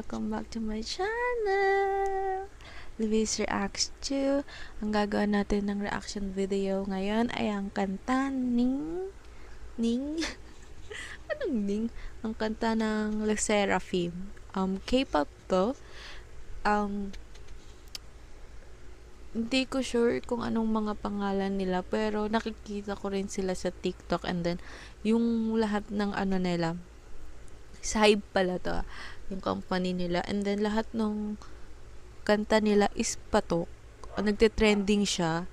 welcome back to my channel! Luis Reacts 2. Ang gagawin natin ng reaction video ngayon ay ang kanta Ning? Anong Ning? Ang kanta ng Le Sserafim. K-pop to. Hindi ko sure kung anong mga pangalan nila, pero nakikita ko rin sila sa TikTok, and then yung lahat ng ano nila, Hybe pala to, yung company nila, and then lahat ng kanta nila is patok. Nagte-trending siya.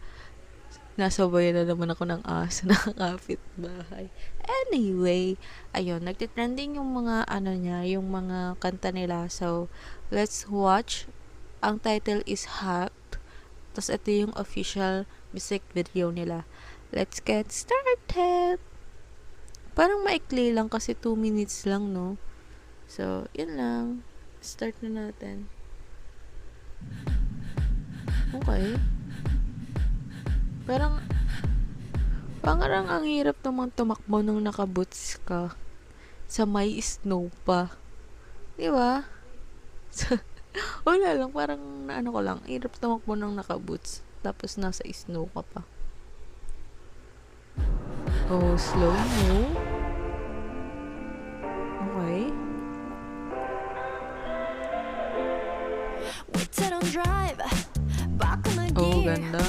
Nasabayan na naman ako ng aso na kapitbahay. Anyway, ayun, nagte-trending yung mga ano niya, yung mga kanta nila. So, let's watch. Ang title is Hot. Tapos ito yung official music video nila. Let's get started! Parang maikli lang kasi 2 minutes lang, no? So, yun lang. Start na natin. Okay. Parang ang hirap namang tumakbo nung nakaboots ka. Sa may snow pa. Di ba? Wala lang, parang naano ko lang. Hirap tumakbo nung nakaboots. Tapos nasa snow ka pa. Oh, slow mo. Okay. Oh, ganda.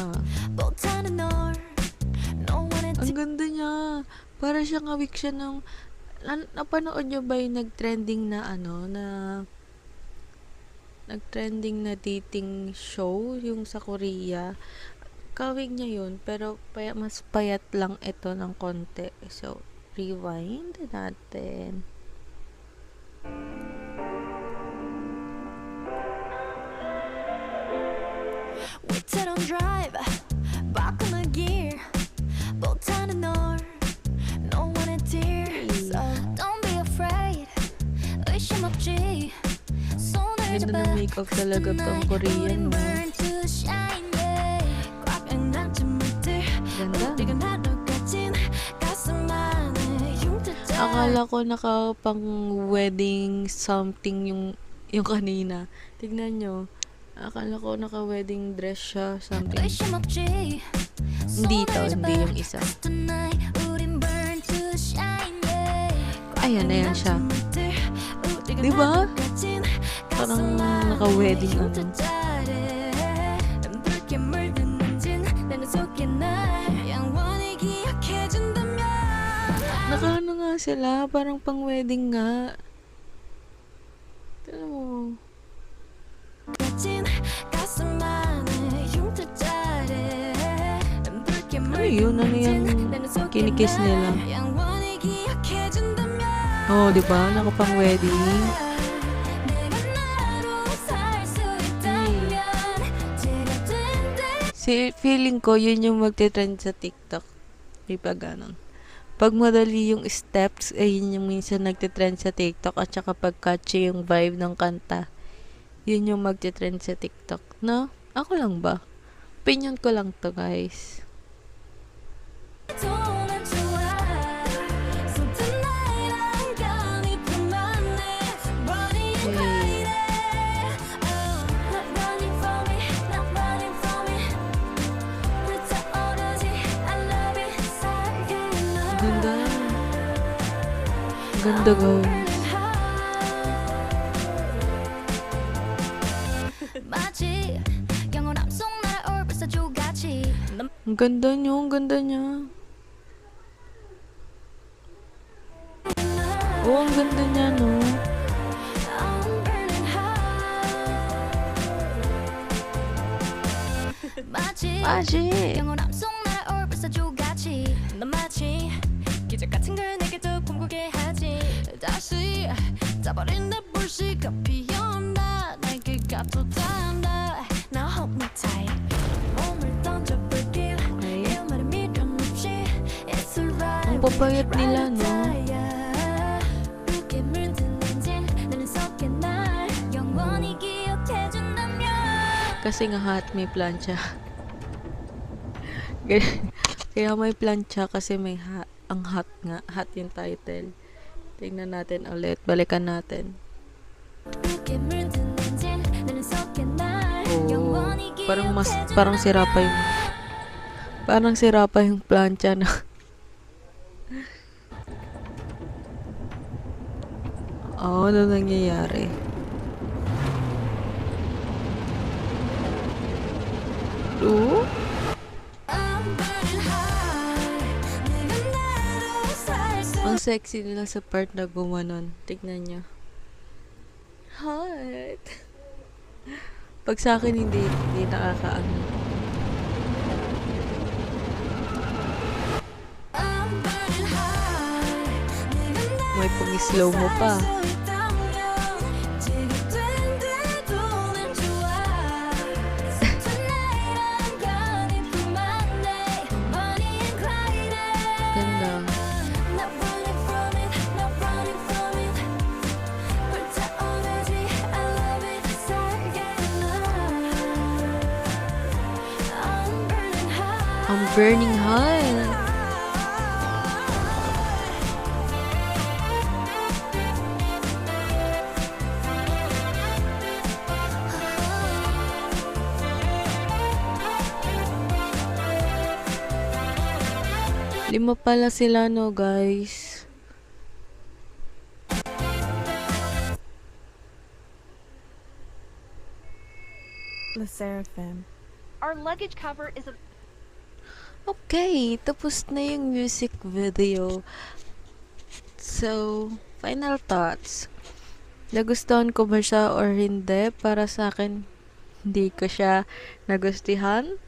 Ang ganda niya. Para siyang awik siya ng... Napanood niyo ba yung nag-trending na ano, na... Nag-trending na dating show, yung sa Korea. Kawig niya yun, pero mas payat lang ito ng konti. So, rewind natin. We don't drive back on the gear, both on the north, no one in tears. Don't be afraid. 의심 없지. Ganda ng make-up talaga pang Korean, no? Ganda. Akala ko pang wedding something yung kanina. Tignan nyo. Akala ko naka-wedding dress siya, something. Hindi yung isa. Ayan, ayan siya. Diba? Parang naka-wedding ano. Naka-ano nga sila, parang pang-wedding nga. Tignan mo. Ano yun? Ano yung kinikiss nila? Oh, diba? Nakapang-wedding. Feeling ko, yun yung magte-trend sa TikTok. Di ba ganon? Pag madali yung steps, yun yung minsan nagte-trend sa TikTok, at saka pag catchy yung vibe ng kanta, yun yung magte-trend sa TikTok. No? Ako lang ba? Opinion ko lang to, guys. Ganda. Ganda, guys. Ang ganda niyo, ang ganda niya. Oh, ang ganda niya, no? Magic! 기적 같은 걸 내게 더 꿈꾸게 하지. 다시 떠버린 내 불씨가 피어나 내게 가둬단다. Now hold me tight. 몸을 던져볼게. 이 말에 미련 없이 It's alright. Ang papayat nila, no? 붉게 물들는진 내 눈속에 날 영원히 기억해준다면. Kasi nga hot, may plancha. Kaya may plancha kasi may ang hot nga. Hot yung title. Tingnan natin ulit. Balikan natin. Oh, parang sira pa yung plancha na. Oh, ano nangyayari? Oh? Ang sexy nila sa part na gumanon. Tignan nyo. Hot. Pag sa akin hindi nakakaano. May pang-slow mo pa. Ganda. I'm burning hot. Lima pala sila, no, guys. The Seraphim. Our luggage cover is a Okay, tapos na yung music video. So, final thoughts. Nagustuhan ko ba siya or hindi? Para sa akin, hindi ko siya nagustuhan,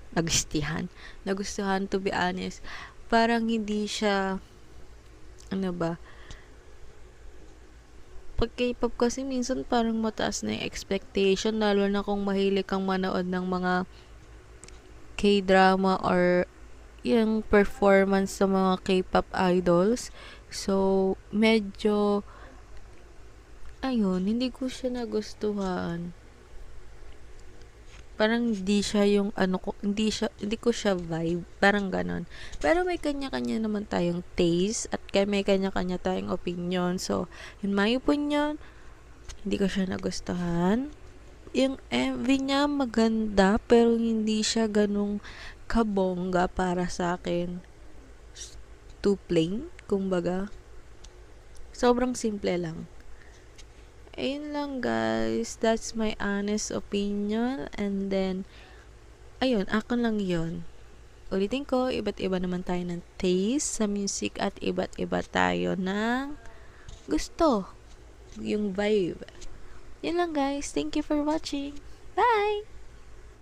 to be honest. Parang hindi siya, ano ba, pag K-pop kasi minsan parang mataas na yung expectation, lalo na kung mahilig kang manood ng mga K-drama or yung performance sa mga K-pop idols. So, medyo, ayun, hindi ko siya nagustuhan. Parang hindi siya yung hindi ko siya vibe, parang ganon. Pero may kanya-kanya naman tayong taste at may kanya-kanya tayong opinion. So, in my opinion, hindi ko siya nagustuhan. Yung MV niya maganda pero hindi siya ganong kabongga para sa akin. Too plain, kumbaga. Sobrang simple lang. Ayun lang, guys. That's my honest opinion. And then, ayun, ako lang yun. Ulitin ko, iba't iba naman tayo ng taste sa music at iba't iba tayo ng gusto. Yung vibe. Yun lang, guys. Thank you for watching. Bye!